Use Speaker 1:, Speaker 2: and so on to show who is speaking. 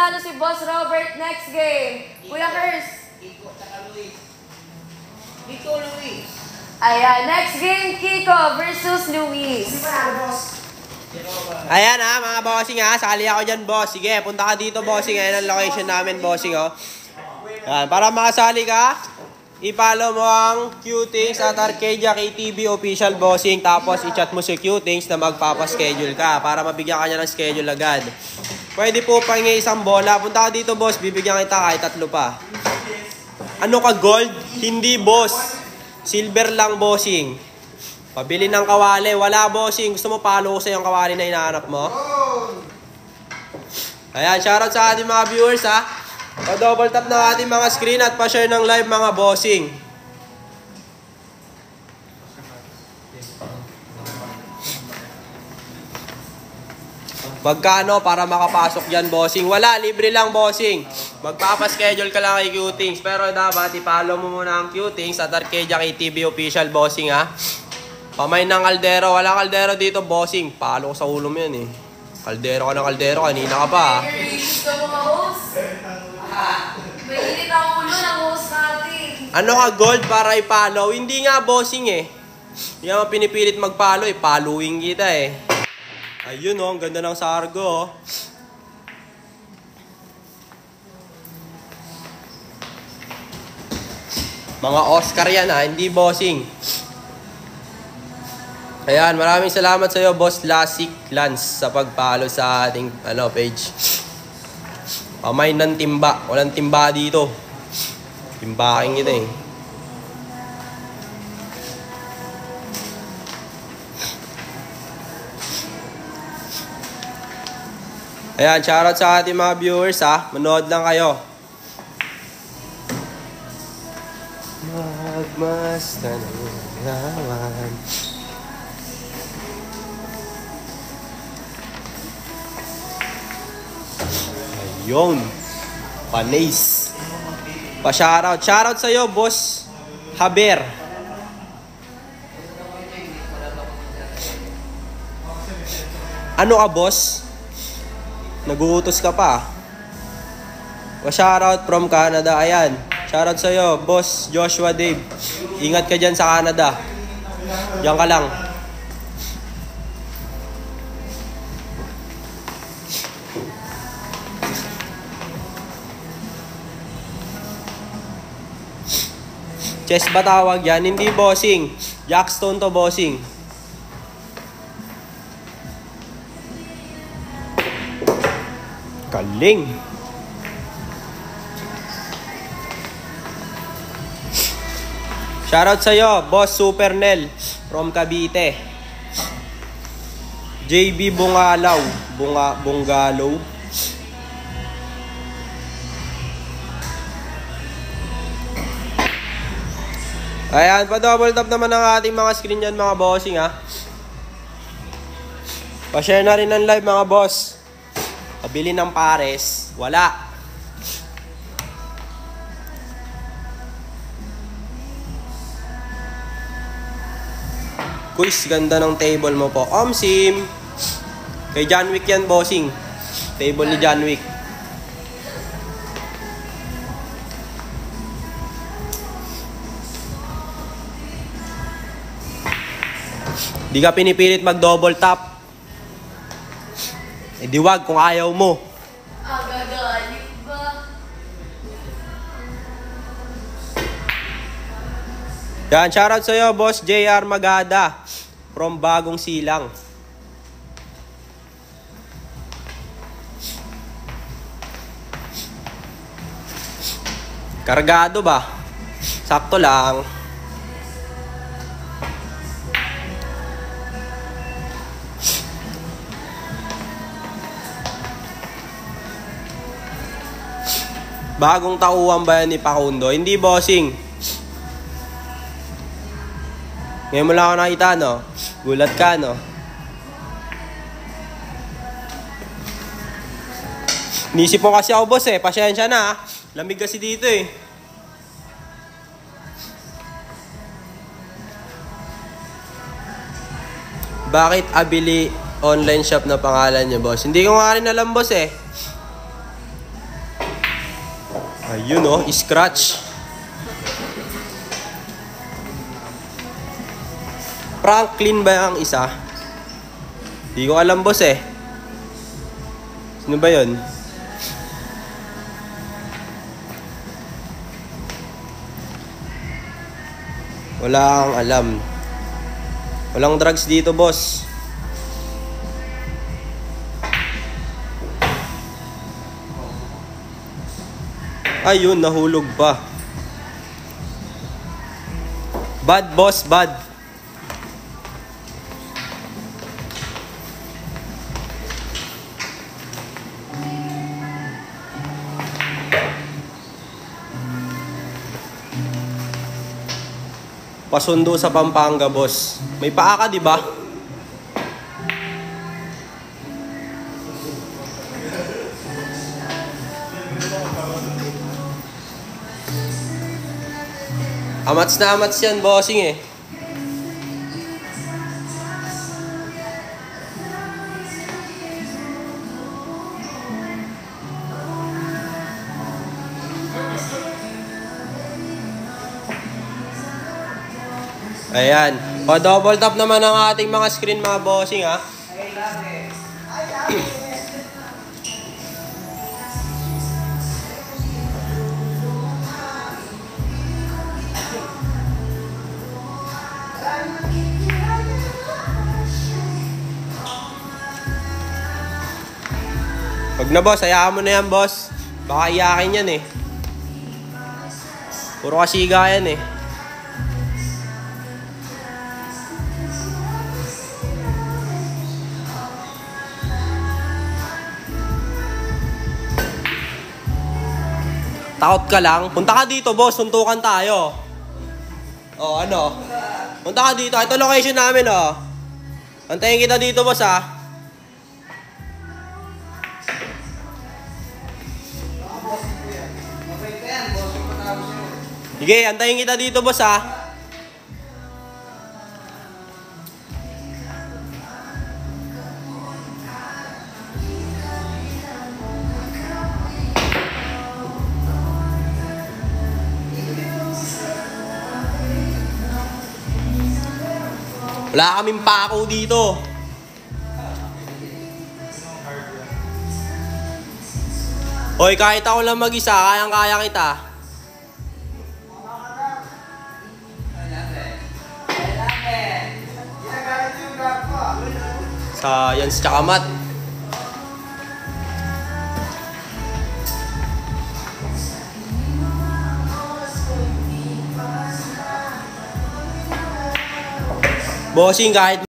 Speaker 1: nanalo si Boss Robert next game. Kuya Kers.
Speaker 2: Kiko, tsaka Luis. Kiko, Luis.
Speaker 1: Ayan, next game, Kiko versus Luis.
Speaker 3: Ayan ha, mga bossing ha. Sali ako dyan, boss. Sige, punta ka dito, bossing. Ayan ang location namin, bossing, oh. Ayan, para makasali ka, i-follow mo ang Qtings at Arcadia KTV official, bossing. Tapos, i-chat mo si Qtings na magpapaschedule ka para mabigyan ka niya ng schedule agad. Pwede po pahingi isang bola. Punta ka dito, boss. Bibigyan kita kahit 3 pa. Ano ka, gold? Hindi, boss. Silver lang, bossing. Pabili ng kawali. Wala, bossing. Gusto mo palo ko sa yung kawali na hinahanap mo? Ayan, shoutout sa ating mga viewers, ha. Pa-double tap ng ating mga screen at pa-share ng live, mga bossing. Magkano para makapasok dyan, bossing? Wala, libre lang, bossing. Magpapaschedule ka lang kay Qtings. Pero dapat i-follow mo muna ang Qtings at Arcadia KTV official, bossing, ha. Pamay ng kaldero. Wala kaldero dito, bossing. Palo ko sa ulo mo yan, eh. Kaldero ka ng kaldero. Kanina ka pa, ha.
Speaker 1: Gusto mo mga host? May init ang ulo ng host natin.
Speaker 3: Ano ka, gold para i-follow? Hindi nga, bossing, eh. Hindi nga pinipilit mag-follow, eh. Following kita, eh. Ayun, oh. Ang ganda ng sargo, oh. Mga Oscar yan, ha. Hindi, bossing. Ayan, maraming salamat sa iyo, Boss Lasik Lance, sa pag-follow sa ating page. Pamay ng timba. Walang timba dito. Timbaking ito, eh. Ayan, shoutout sa ating mga viewers, ha. Manood lang kayo. Magmasta ng gawan. Ayun. Panis. Pa-shoutout. Shoutout sa'yo, Boss Haber. Ano ka, boss? Nag-uutos ka pa. Pa-shoutout from Canada. Ayan. Shoutout sa'yo, Boss Joshua Dave. Ingat ka dyan sa Canada. Diyan ka lang. Chess ba tawag yan? Hindi, bossing. Jackstone to, bossing. Galing. Shoutout sa'yo, Boss Super Nel from Cavite. JB Bungalaw. Bungalow. Ayan, pa-double tap naman ang ating mga screen dyan, mga bossing, ha. Pa-share na rin ng live, mga boss. Pabili ng pares. Wala. Quiz, ganda ng table mo po. Sim. Kay John Wick yan, bossing. Table ni John Wick. Di ka pinipilit mag-double tap. Eh di wag kung ayaw mo.
Speaker 1: Gagalit ba?
Speaker 3: Yan, shoutout sa'yo, Boss JR Magada from Bagong Silang. Kargado ba? Sakto lang. Bagong tauhan ba yan ni Pakundo? Hindi, bossing. Ngayon mo lang ako nakita, no? Gulat ka, no? Nisip mo kasi ako, boss, eh. Pasyensya na, ha? Lamig kasi dito, eh. Bakit Abili online shop na pangalan niya, boss? Hindi ko nga rin alam, boss, eh. Yun oh, scratch. Franklin ba ang isa? Di ko alam boss eh. Sino ba yun? Wala akong alam. Walang drugs dito boss. Ayun, nahulog pa. Bad boss, bad. Pasundo sa Pampanga, boss. May paa ka, di ba? Amats na amats yan, bossing eh. Ayan. O, double tap naman ang ating mga screen, mga bossing, ha? Wag na, boss. Hayaan mo na yan, boss. Baka iyakin yan, eh. Puro kasiga yan, eh. Takot ka lang? Punta ka dito, boss. Suntukan tayo. Oh, ano? Punta ka dito. Ito location namin, oh. Antayin kita dito, boss, ah. Sige, antayin kita dito, boss, ah. Wala kaming pako dito. Hoy, kahit ako lang mag-isa, kayang-kaya kita. Science tsaka math. Bossing, kahit